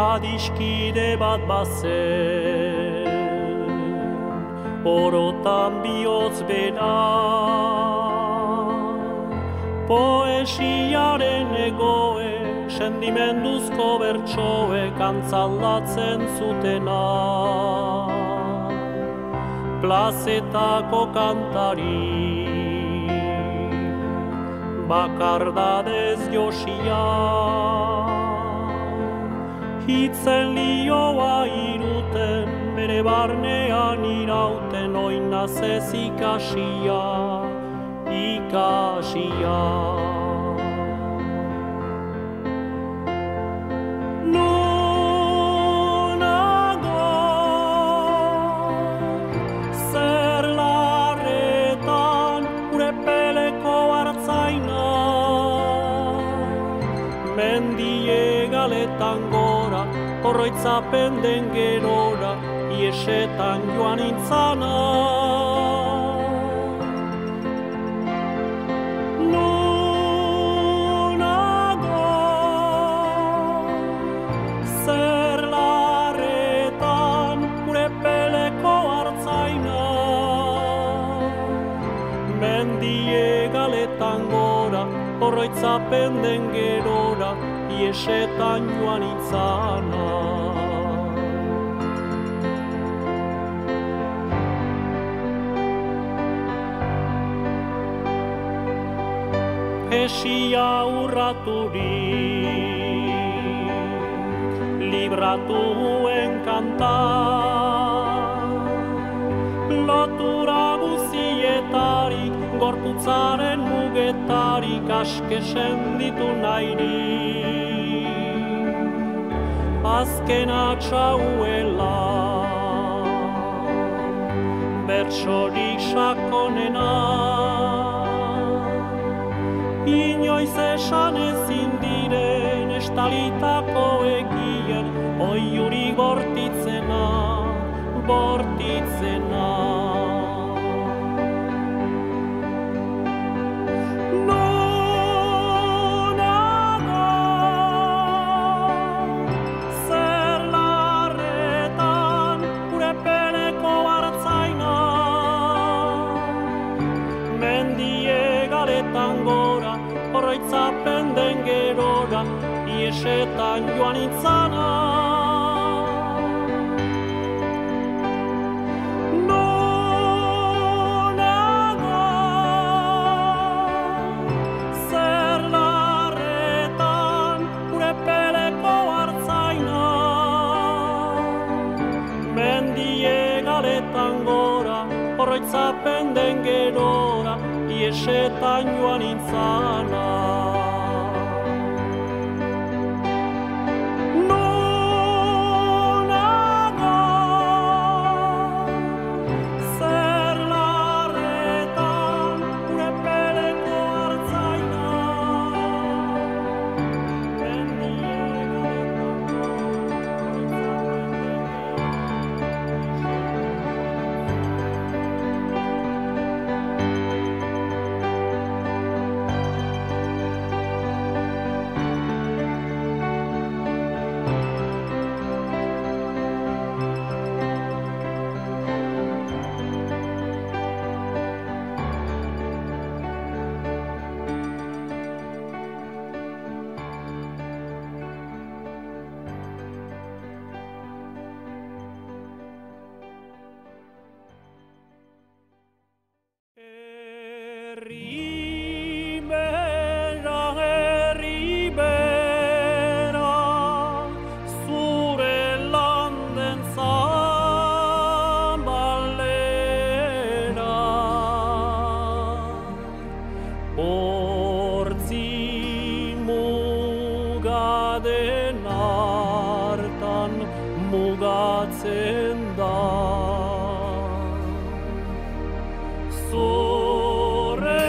adiskide bat bazen, orotan bihotz bera, poesiaren egoe, sentimenduzko bertsoek antzaldatzen zutena. Plazetako kantari, bakardadez josia, hitzen lioa iruten, bere barnean irauten, oinaz ez ikasia, ikasia. Gora, oroitzapen den gerora, iesetan joan intzana. Nunago, zer larretan, gure peleko hartzaina. Mendie galetan gora, oroitzapen den gerora, iesetan joan itzana. Esia urraturik, libratuen kanta, lotura guzietarik, gorputzaren mugetarik, askesen ditu nahirik. Azken atxauela, bertsorik sakonena, inoiz esan ezin diren estalitako egien, oiuri bortitzena, bortitzena. Oroitzapen den gerora, iesetan joan itzana. Nonago, zer larretan, gure peleko hartzaina. Mendie galetan gora, oroitzapen den gerora, iesetan joan intzana. Nonago, zer larretan, gure peleko hartzaina. Mendie mugatzen da. Zorre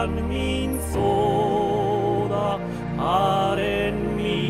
Herrian mintzo da haren mina.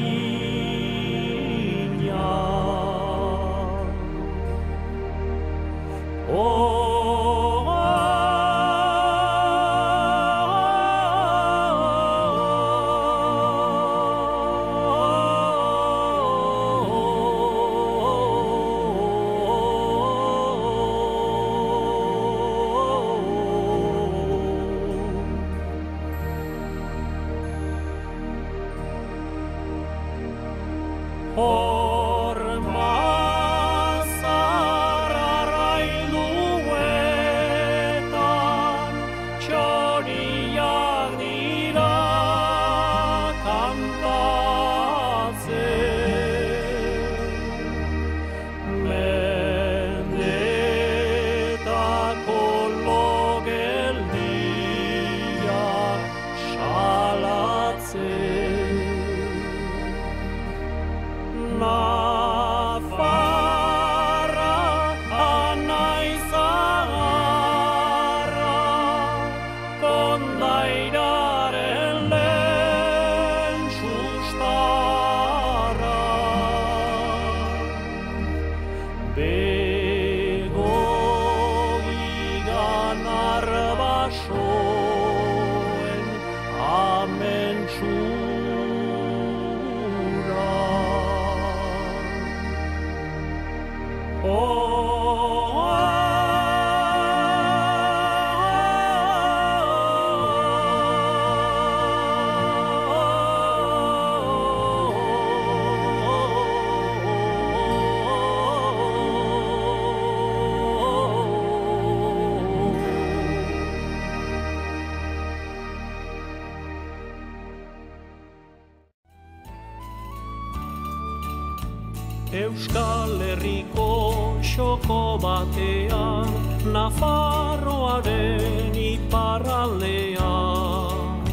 Euskal Herriko xoko batean, Nafarroaren iparraldean,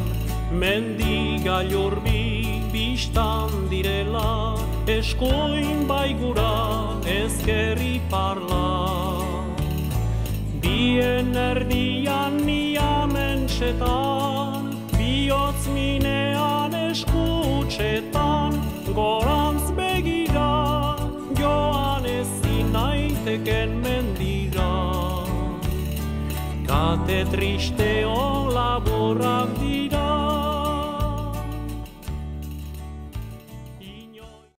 mendi gailur bi bistan direla, eskuin baigura ezker iparla. Bien erdian niamentsetan, bihotz minean eskutsetan, gorantz begira, joan ezin naiteken mendira. Kate tristeon laborrak dira,